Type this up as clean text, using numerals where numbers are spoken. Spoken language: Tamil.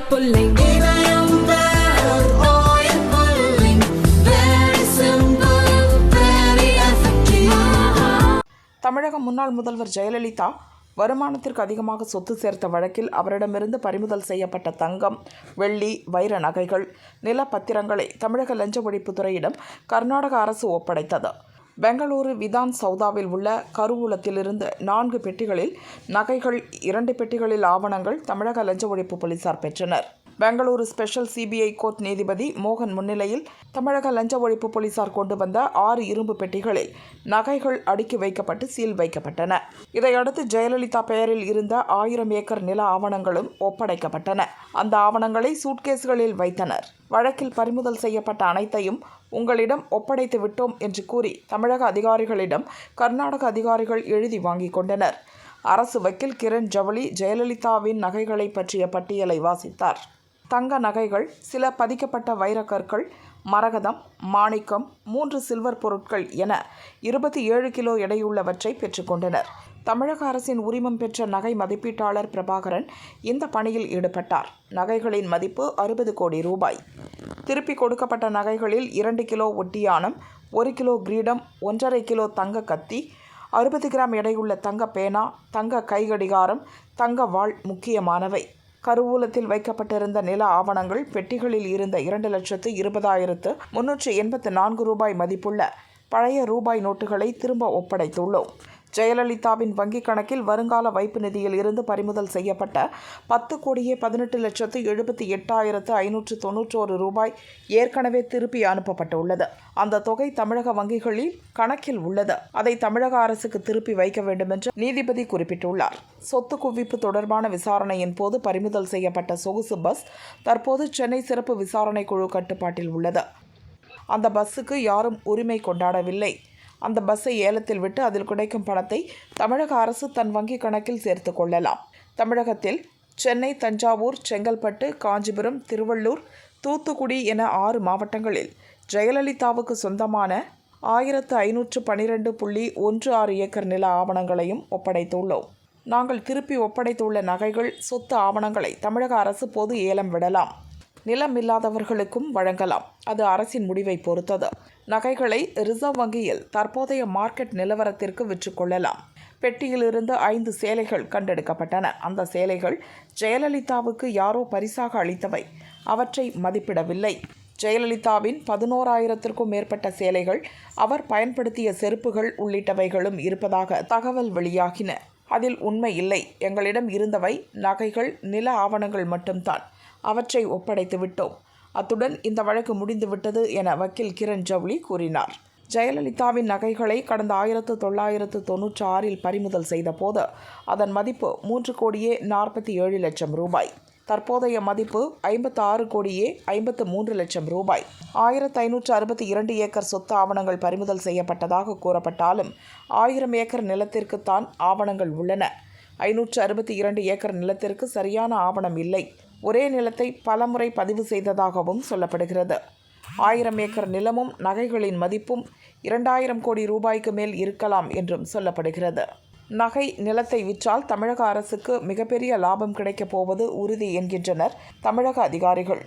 pulling. Oil pulling. Very simple, very effective. தமிழக முன்னாள் முதல்வர் ஜெயலலிதா வருமானத்திற்கு அதிகமாக சொத்து சேர்த்த வழக்கில் அவரிடமிருந்து பறிமுதல் செய்யப்பட்ட தங்கம், வெள்ளி, வைர நகைகள், நிலப்பத்திரங்களை தமிழக லஞ்ச ஒழிப்புத்துறையிடம் கர்நாடக அரசு ஒப்படைத்தது. பெங்களூரு விதான் சௌதாவில் உள்ள கருவூலத்திலிருந்து 4 பெட்டிகளில் நகைகள், 2 பெட்டிகளில் ஆவணங்கள் தமிழக லஞ்ச ஒழிப்பு போலீசார் பெற்றனர். பெங்களூரு ஸ்பெஷல் சிபிஐ கோர்ட் நீதிபதி மோகன் முன்னிலையில் தமிழக லஞ்ச ஒழிப்பு போலீசார் கொண்டு வந்த 6 இரும்பு பெட்டிகளில் நகைகள் அடுக்கி வைக்கப்பட்டு சீல் வைக்கப்பட்டன. இதையடுத்து ஜெயலலிதா பெயரில் இருந்த 1000 ஏக்கர் நில ஆவணங்களும் ஒப்படைக்கப்பட்டன. அந்த ஆவணங்களை சூட்கேஸ்களில் வைத்தனர். வழக்கில் பறிமுதல் செய்யப்பட்ட அனைத்தையும் உங்களிடம் ஒப்படைத்து விட்டோம் என்று கூறி தமிழக அதிகாரிகளிடம் கர்நாடக அதிகாரிகள் எழுதி வாங்கி கொண்டனர். அரசு வக்கீல் கிரண் ஜவளி ஜெயலலிதாவின் நகைகளை பற்றிய பட்டியலை வாசித்தார். தங்க நகைகள், சில பதிக்கப்பட்ட வைரக்கற்கள், மரகதம், மாணிக்கம், 3 சில்வர் பொருட்கள் என 27 கிலோ எடையுள்ளவற்றை பெற்றுக்கொண்டனர். தமிழக அரசின் உரிமம் பெற்ற நகை மதிப்பீட்டாளர் பிரபாகரன் இந்த பணியில் ஈடுபட்டார். நகைகளின் மதிப்பு 60 கோடி ரூபாய். திருப்பி கொடுக்கப்பட்ட நகைகளில் 2 கிலோ ஒட்டியானம், 1 கிலோ கிரீடம், 1.5 கிலோ தங்க கத்தி, 60 கிராம் எடையுள்ள தங்க பேனா, தங்க கைகடிகாரம், தங்க வாள் முக்கியமானவை. கருவூலத்தில் வைக்கப்பட்டிருந்த நில ஆவணங்கள், பெட்டிகளில் இருந்த 2,20,384 ரூபாய் மதிப்புள்ள பழைய ரூபாய் நோட்டுகளை திரும்ப ஒப்படைத்துள்ளோம். ஜெயலலிதாவின் வங்கிக் கணக்கில் வருங்கால வைப்பு நிதியில் இருந்து பறிமுதல் செய்யப்பட்ட 10,18,78,591 ரூபாய் ஏற்கனவே திருப்பி அனுப்பப்பட்டுள்ளது. அந்த தொகை தமிழக வங்கிகளில் கணக்கில் உள்ளது. அதை தமிழக அரசுக்கு திருப்பி வைக்க வேண்டும் என்று நீதிபதி குறிப்பிட்டுள்ளார். சொத்து குவிப்பு தொடர்பான விசாரணையின் போது பறிமுதல் செய்யப்பட்ட சொகுசு பஸ் தற்போது சென்னை சிறப்பு விசாரணை குழு கட்டுப்பாட்டில் உள்ளது. அந்த பஸ்ஸுக்கு யாரும் உரிமை கொண்டாடவில்லை. அந்த பஸ்ஸை ஏலத்தில் விட்டு அதில் கிடைக்கும் பணத்தை தமிழக அரசு தன் வங்கி கணக்கில் சேர்த்து கொள்ளலாம். தமிழகத்தில் சென்னை, தஞ்சாவூர், செங்கல்பட்டு, காஞ்சிபுரம், திருவள்ளூர், தூத்துக்குடி என 6 மாவட்டங்களில் ஜெயலலிதாவுக்கு சொந்தமான 1512.16 ஏக்கர் நில ஆவணங்களையும் ஒப்படைத்துள்ளோம். நாங்கள் திருப்பி ஒப்படைத்துள்ள நகைகள், சொத்து ஆவணங்களை தமிழக அரசு பொது ஏலம் விடலாம். நிலம் இல்லாதவர்களுக்கும் வழங்கலாம். அது அரசின் முடிவை பொறுத்தது. நகைகளை ரிசர்வ் வங்கியில் தற்போதைய மார்க்கெட் நிலவரத்திற்கு விற்றுக்கொள்ளலாம். பெட்டியிலிருந்து 5 சேலைகள் கண்டெடுக்கப்பட்டன. அந்த சேலைகள் ஜெயலலிதாவுக்கு யாரோ பரிசாக அளித்தவை. அவற்றை மதிப்பிடவில்லை. ஜெயலலிதாவின் 11,000க்கும் மேற்பட்ட சேலைகள், அவர் பயன்படுத்திய செருப்புகள் உள்ளிட்டவைகளும் இருப்பதாக தகவல் வெளியாகின. அதில் உண்மை இல்லை. எங்களிடம் இருந்தவை நகைகள், நில ஆவணங்கள் மட்டும்தான். அவற்றை ஒப்படைத்து விட்டோம். அத்துடன் இந்த வழக்கு முடிந்துவிட்டது என வக்கீல் கிரண் ஜவளி கூறினார். ஜெயலலிதாவின் நகைகளை கடந்த 1996இல் பறிமுதல் செய்த போது அதன் மதிப்பு 3,47 லட்சம் ரூபாய். தற்போதைய மதிப்பு 56,53 லட்சம் ரூபாய். 1562 ஏக்கர் சொத்து ஆவணங்கள் பறிமுதல் செய்யப்பட்டதாக கூறப்பட்டாலும் 1000 ஏக்கர் நிலத்திற்கு தான் ஆவணங்கள் உள்ளன. 562 ஏக்கர் நிலத்திற்கு சரியான ஆவணம் இல்லை. ஒரே நிலத்தை பலமுறை பதிவு செய்ததாகவும் சொல்லப்படுகிறது. 1000 ஏக்கர் நிலமும் நகைகளின் மதிப்பும் 2000 கோடி ரூபாய்க்கு மேல் இருக்கலாம் என்றும் சொல்லப்படுகிறது. நகை, நிலத்தை விற்றால் தமிழக அரசுக்கு மிகப்பெரிய லாபம் கிடைக்கப் போவது உறுதி என்கின்றனர் தமிழக அதிகாரிகள்.